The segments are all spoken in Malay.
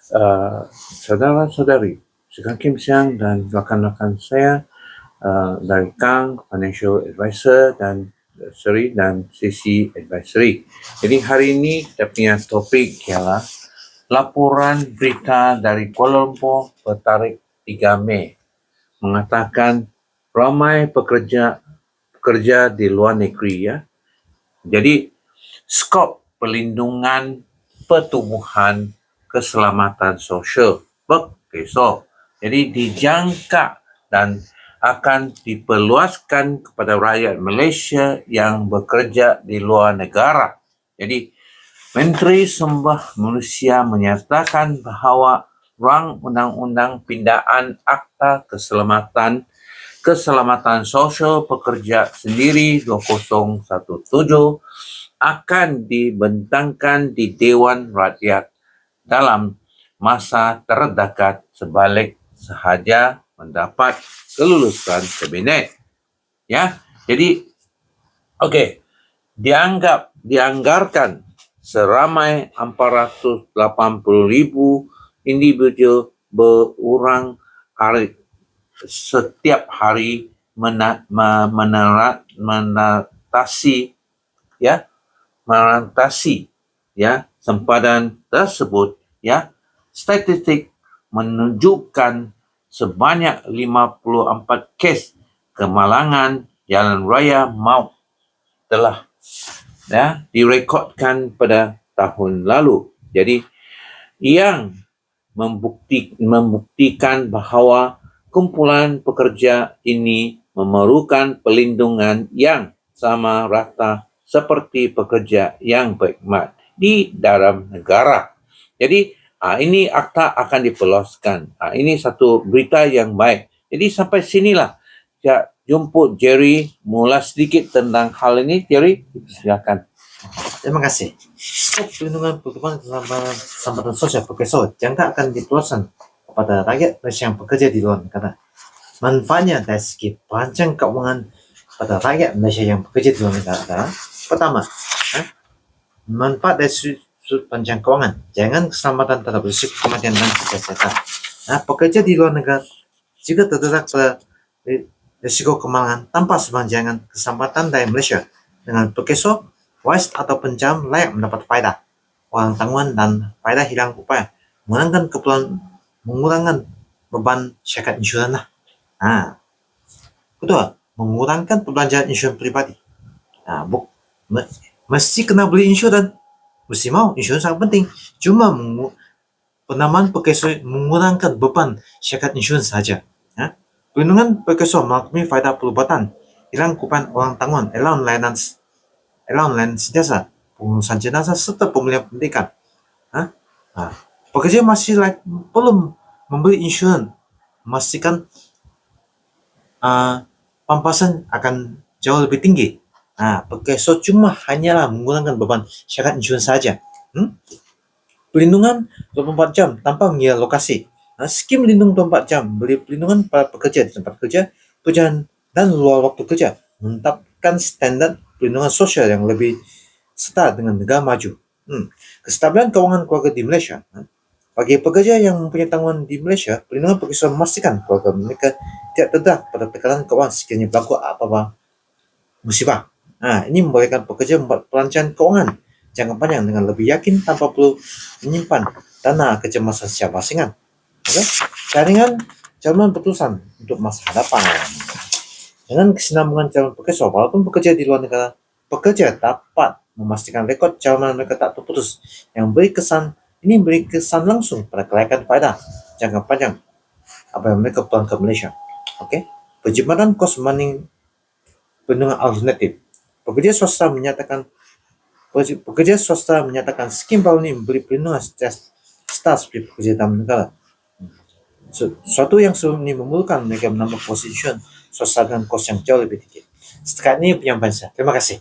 saudara-saudari, Sekan Kim Siang dan rakan-rakan saya dari Kang Financial Advisor dan Seri dan Sisi Advisory. Jadi hari ini kita punya topik ialah laporan berita dari Kuala Lumpur bertarikh 3 Mei mengatakan ramai pekerja di luar negeri ya. Jadi skop perlindungan pertumbuhan keselamatan sosial berkesor. Jadi dijangka dan akan diperluaskan kepada rakyat Malaysia yang bekerja di luar negara. Jadi Menteri Sumber Manusia menyatakan bahawa rang undang-undang pindaan Akta Keselamatan Sosial Pekerja Sendiri 2017 akan dibentangkan di Dewan Rakyat dalam masa terdekat sebalik sahaja mendapat kelulusan kabinet. Ya, jadi dianggarkan seramai 480,000 individu berurang hari setiap hari mengatasi sempadan tersebut ya. Statistik menunjukkan sebanyak 54 kes kemalangan jalan raya maut telah direkodkan pada tahun lalu. Jadi yang membuktikan bahawa kumpulan pekerja ini memerlukan perlindungan yang sama rata seperti pekerja yang berkhidmat di dalam negara. Jadi ini akta akan diperluaskan. Ini satu berita yang baik. Jadi sampai sinilah saya jemput Jerry mengulas sedikit tentang hal ini. Jerry, silakan. Terima kasih. Skop perlindungan pertumbuhan keselamatan sosial berkesor jangka akan diperluaskan kepada rakyat Malaysia yang bekerja di luar negara. Manfaatnya dari segi perancang keuangan pada rakyat Malaysia yang bekerja di luar negara. Pertama, manfaat dari sudut perancang keuangan, jangan keselamatan terhadap risiko kematian dan kesehatan. Pekerja di luar negara jika terdesak pada risiko kemalangan tanpa sepanjangan keselamatan dari Malaysia dengan berkesor, waris atau penjam layak mendapat faedah, uang tanggungan dan faedah hilang upaya mengurangkan beban syarikat insurans. Kedua, mengurangkan perbelanjaan insurans pribadi. Mesti kena beli insurans, mesti mau, insurans sangat penting. Cuma penamaan berkesor mengurangkan beban syarikat insurans saja. Perlindungan berkesor melakukan faedah perubatan, hilang kupayan uang tanggungan, allowance lain sentiasa, pengurusan jenazah serta pemulihan pendidikan. Pekerja masih perlu membeli insurans, memastikan pampasan akan jauh lebih tinggi. Berkesor cuma hanyalah mengurangkan beban syarat insurans saja. Perlindungan 24 jam tanpa mengira lokasi. Skim lindung 24 jam beri perlindungan pada pekerja di tempat kerja, pekerjaan dan luar waktu kerja, menetapkan standar perlindungan sosial yang lebih setara dengan negara maju. Kestabilan keuangan keluarga di Malaysia. Bagi pekerja yang mempunyai tanggungan di Malaysia, perlindungan berkisar memastikan keluarga mereka tidak terdesak pada tekanan keuangan sekiranya berlaku apa-apa musibah. Ini membolehkan pekerja membuat perancangan keuangan jangka panjang dengan lebih yakin tanpa perlu menyimpan dana kecemasan secara basingan. Jaringan jaminan putusan untuk masa hadapan. Dengan kesinambungan calon pekerja, walaupun bekerja di luar negara, pekerja dapat memastikan rekod calon mereka tak terputus. Beri kesan langsung pada kelayakan faedah jangka panjang apabila mereka pulang ke Malaysia. Perjimatan kos banding perlindungan alternatif. Pekerja swasta menyatakan skim baru ini memberi perlindungan setara seperti pekerja dalam negara. Suatu yang sebelum ini memerlukan mereka menambah posisi insurans swasta dengan kos yang jauh lebih tinggi. Setakat ini penyampaian saya. Terima kasih.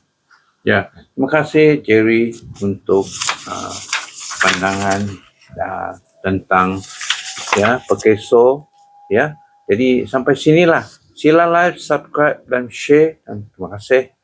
Ya, terima kasih Jerry untuk pandangan tentang berkesor ya. Jadi sampai sinilah. Sila like, subscribe dan share dan terima kasih.